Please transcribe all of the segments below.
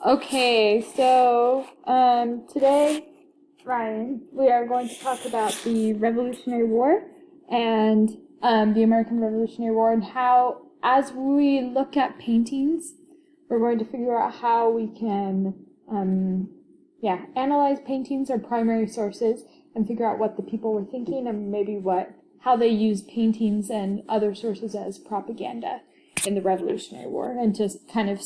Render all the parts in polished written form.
Okay, so today, Ryan, we are going to talk about the Revolutionary War and the American Revolutionary War, and how, as we look at paintings, we're going to figure out how we can, analyze paintings or primary sources and figure out what the people were thinking and maybe how they used paintings and other sources as propaganda in the Revolutionary War, and to kind of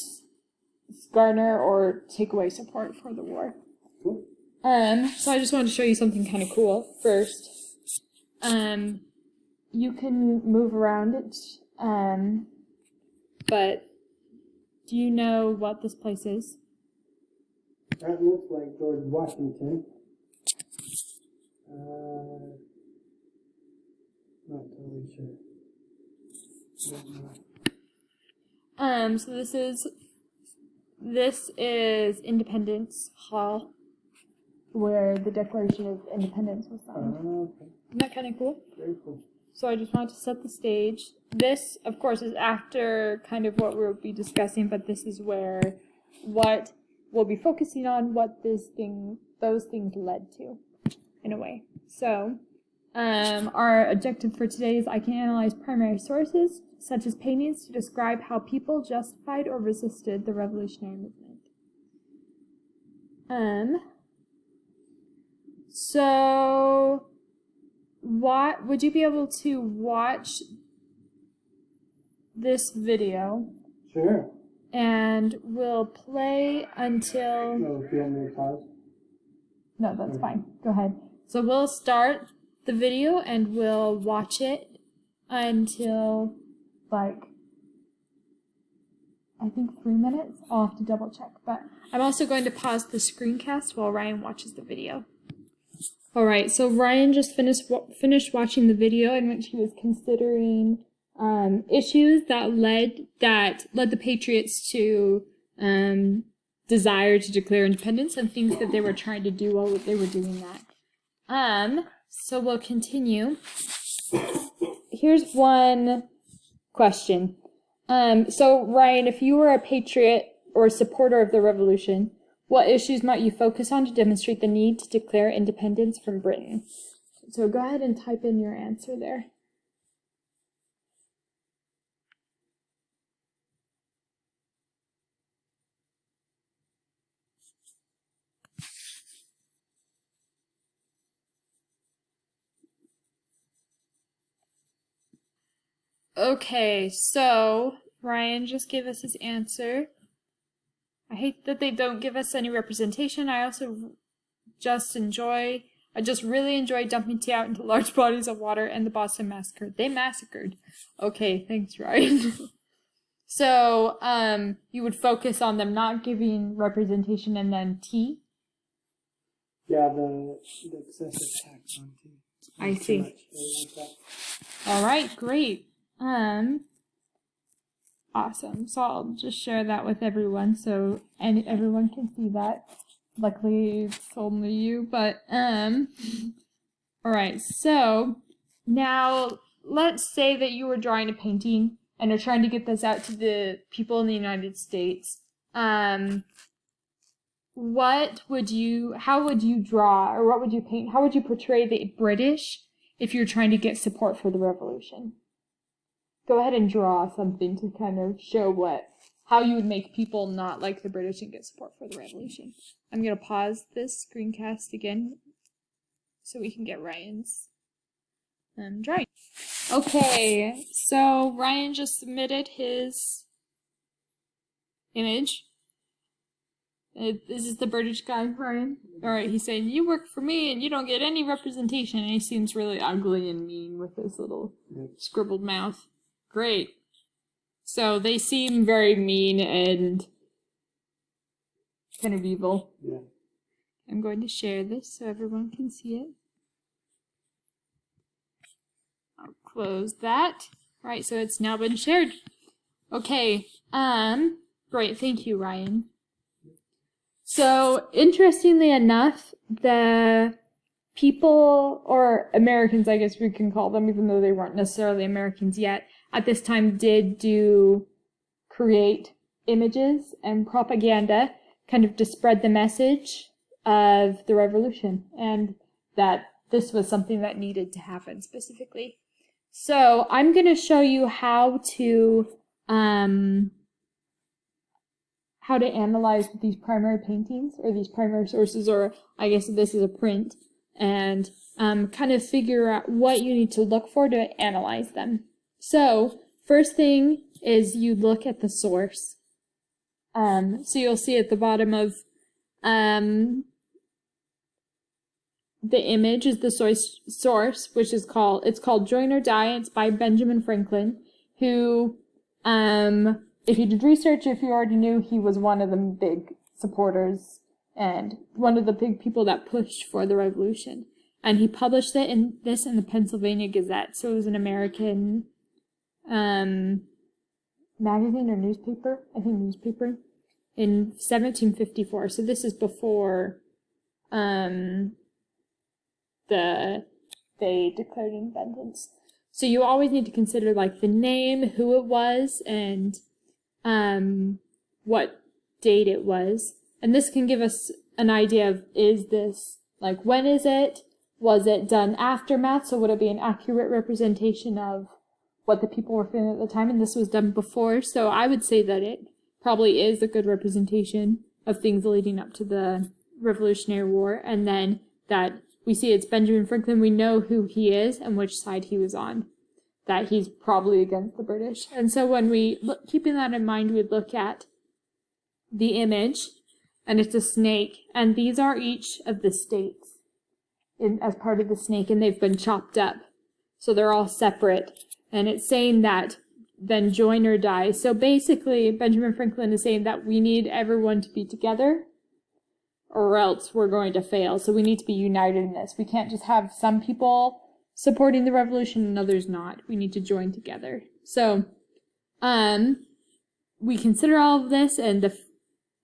garner or take away support for the war. Cool. So I just wanted to show you something kind of cool first. You can move around it, but do you know what this place is? That looks like George Washington. Not totally sure. So this is Independence Hall, where the Declaration of Independence was signed. Okay. Isn't that kind of cool? Very cool. So I just wanted to set the stage. This, of course, is after kind of what we'll be discussing, but this is what we'll be focusing on, what those things led to, in a way. So, our objective for today is I can analyze primary sources, such as paintings, to describe how people justified or resisted the revolutionary movement. So, would you be able to watch this video? Sure. And we'll play until... No, do you want me to pause? No, that's fine. Go ahead. So we'll start the video and we'll watch it until, I think 3 minutes. I'll have to double check. But I'm also going to pause the screencast while Ryan watches the video. Alright, so Ryan just finished watching the video in which he was considering issues that led the Patriots to desire to declare independence, and things that they were trying to do while they were doing that. So we'll continue. Here's one question. So Ryan, if you were a patriot or a supporter of the revolution, what issues might you focus on to demonstrate the need to declare independence from Britain? So go ahead and type in your answer there. Okay, so Ryan just gave us his answer. I hate that they don't give us any representation. I just really enjoy dumping tea out into large bodies of water and the Boston Massacre. They massacred. Okay, thanks, Ryan. So, you would focus on them not giving representation, and then tea? Yeah, the excessive tax on tea. I see. Alright, great. Awesome. So I'll just share that with everyone and everyone can see that. Luckily it's only you, but alright, so now let's say that you were drawing a painting and are trying to get this out to the people in the United States. How would you draw, or what would you paint? How would you portray the British if you're trying to get support for the revolution? Go ahead and draw something to kind of show how you would make people not like the British and get support for the revolution. I'm going to pause this screencast again so we can get Ryan's drawing. Okay, so Ryan just submitted his image. This is the British guy, Ryan. Alright, he's saying, you work for me and you don't get any representation. And he seems really ugly and mean with his little scribbled mouth. Great. So they seem very mean and kind of evil. Yeah. I'm going to share this so everyone can see it. I'll close that. Right, so it's now been shared. Okay. Great, thank you, Ryan. So, interestingly enough, the people, or Americans, I guess we can call them, even though they weren't necessarily Americans yet, at this time did create images and propaganda kind of to spread the message of the revolution and that this was something that needed to happen specifically. So I'm going to show you how to analyze these primary paintings or these primary sources, or I guess this is a print, and kind of figure out what you need to look for to analyze them. So first thing is you look at the source. So you'll see at the bottom of the image is the source, which is called Join or Die. It's by Benjamin Franklin, who, if you did research, if you already knew, he was one of the big supporters and one of the big people that pushed for the revolution. And he published in the Pennsylvania Gazette. So it was an American magazine or newspaper, I think newspaper, in 1754. So this is before they declared independence. So you always need to consider like the name, who it was, and what date it was. And this can give us an idea of, is this, like, when is it? Was it done aftermath? So would it be an accurate representation of what the people were feeling at the time? And this was done before. So I would say that it probably is a good representation of things leading up to the Revolutionary War. And then that we see it's Benjamin Franklin. We know who he is and which side he was on, that he's probably against the British. And so when we keeping that in mind, we look at the image, and it's a snake, and these are each of the states as part of the snake, and they've been chopped up. So they're all separate. And it's saying that then join or die. So basically, Benjamin Franklin is saying that we need everyone to be together, or else we're going to fail. So we need to be united in this. We can't just have some people supporting the revolution and others not. We need to join together. So we consider all of this, and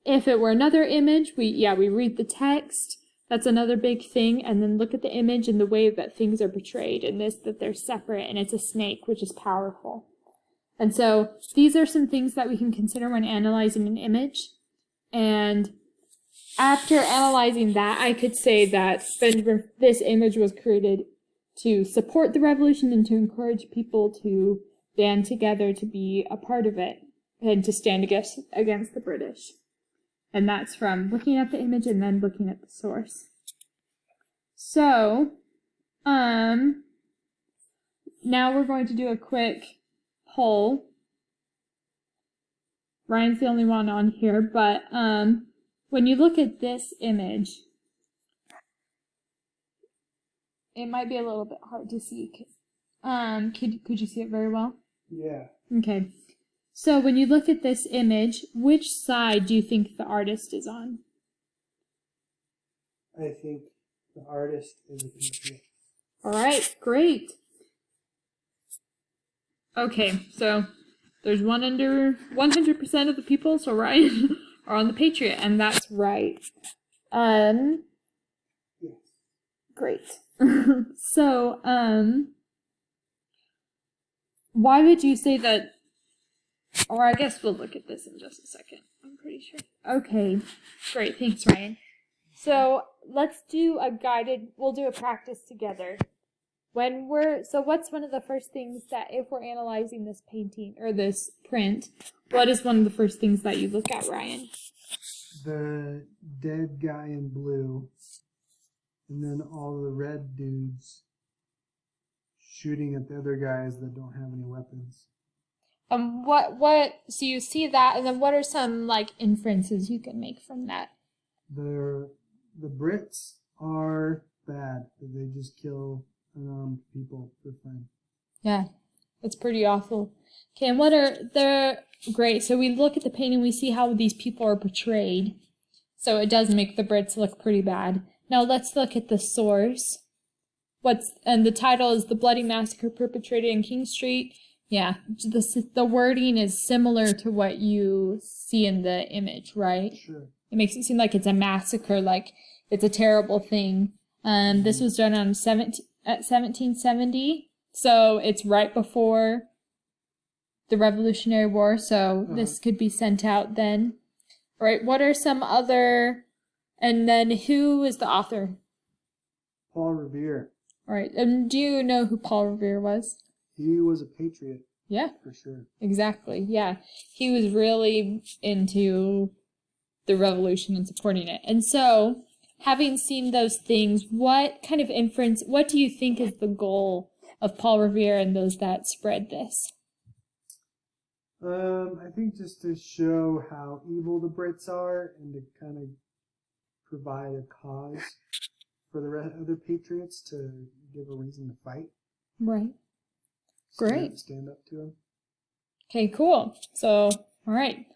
if it were another image, we read the text. That's another big thing, and then look at the image and the way that things are portrayed, and that they're separate, and it's a snake, which is powerful. And so these are some things that we can consider when analyzing an image. And after analyzing that, I could say that this image was created to support the revolution and to encourage people to band together to be a part of it and to stand against the British. And that's from looking at the image and then looking at the source. So, now we're going to do a quick poll. Ryan's the only one on here, but when you look at this image, it might be a little bit hard to see. Could you see it very well? Yeah. Okay. So when you look at this image, which side do you think the artist is on? I think the artist is a patriot. All right, great. Okay, so there's 100% of the people, so Ryan, are on the patriot, and that's right. Yes. Great. So, why would you say that? Or I guess we'll look at this in just a second. I'm pretty sure. Okay, great. Thanks, Ryan. So let's do we'll do a practice together. So what's one of the first things that, if we're analyzing this painting or this print, what is one of the first things that you look at, Ryan? The dead guy in blue, and then all the red dudes shooting at the other guys that don't have any weapons. So you see that, and then what are some, like, inferences you can make from that? The Brits are bad. They just kill unarmed people for fun. Yeah, it's pretty awful. Okay, and they're great. So we look at the painting, we see how these people are portrayed. So it does make the Brits look pretty bad. Now let's look at the source. And the title is The Bloody Massacre Perpetrated in King Street. Yeah, the wording is similar to what you see in the image, right? Sure. It makes it seem like it's a massacre, like it's a terrible thing. This was done at 1770, so it's right before the Revolutionary War, so this could be sent out then. All right, what are some other, and then who is the author? Paul Revere. All right, and do you know who Paul Revere was? He was a patriot. Yeah. For sure. Exactly, yeah. He was really into the revolution and supporting it. And so, having seen those things, what kind of inference, what do you think is the goal of Paul Revere and those that spread this? I think just to show how evil the Brits are and to kind of provide a cause for the other patriots to give a reason to fight. Right. Great. Stand up to them. Okay, cool. So, all right.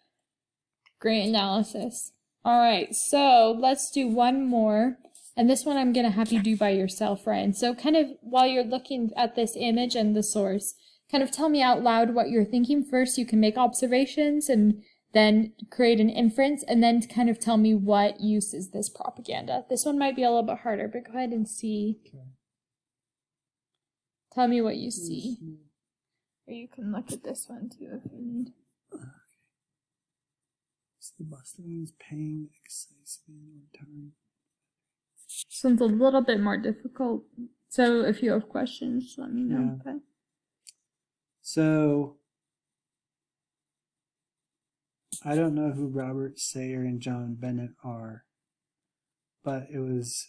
Great analysis. All right, so let's do one more. And this one I'm going to have you do by yourself, Ryan. So kind of while you're looking at this image and the source, kind of tell me out loud what you're thinking. First, you can make observations and then create an inference, and then kind of tell me what use is this propaganda. This one might be a little bit harder, but go ahead and see. Okay. Tell me what you see. Or you can look at this one too if you need. Is the Bostonians paying excise fee on time? This one's a little bit more difficult. So if you have questions, let me know. Yeah. Okay. So, I don't know who Robert Sayer and John Bennett are, but it was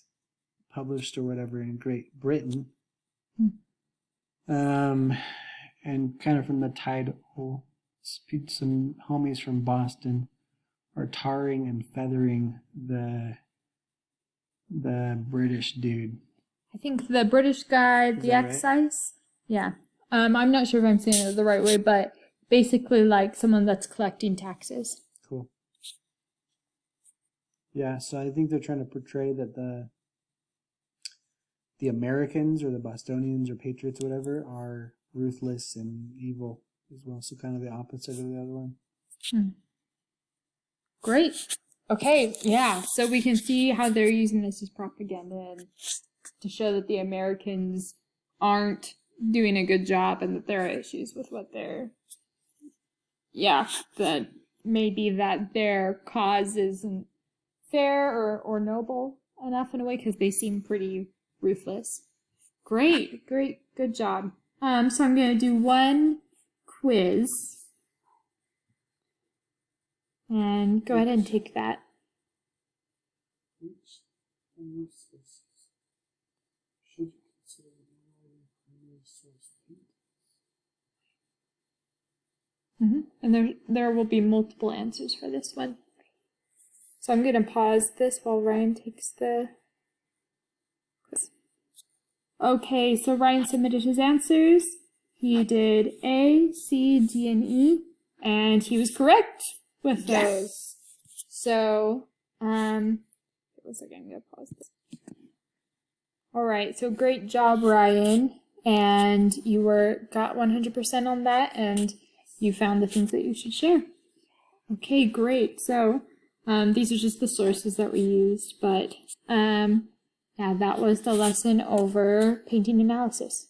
published or whatever in Great Britain. And kind of from the title, some homies from Boston are tarring and feathering the British dude. I think the British guy, Is the that right? excise. Yeah. I'm not sure if I'm saying it the right way, but basically like someone that's collecting taxes. Cool. Yeah, so I think they're trying to portray that the Americans or the Bostonians or Patriots or whatever are ruthless and evil as well. So kind of the opposite of the other one. Great. Okay, yeah. So we can see how they're using this as propaganda and to show that the Americans aren't doing a good job and that there are issues with what they're... Yeah, that maybe that their cause isn't fair or noble enough in a way because they seem pretty ruthless. Great, good job. So I'm going to do one quiz. And go ahead and take that. Which useless should you consider the primary source of heat? And there will be multiple answers for this one. So I'm going to pause this while Ryan takes the quiz. Okay, so Ryan submitted his answers. He did A, C, D, and E, and he was correct with those. So, wait a second, I'm going to pause this. All right, so great job, Ryan. And you got 100% on that, and you found the things that you should share. Okay, great. So, these are just the sources that we used, but, yeah, that was the lesson over painting analysis.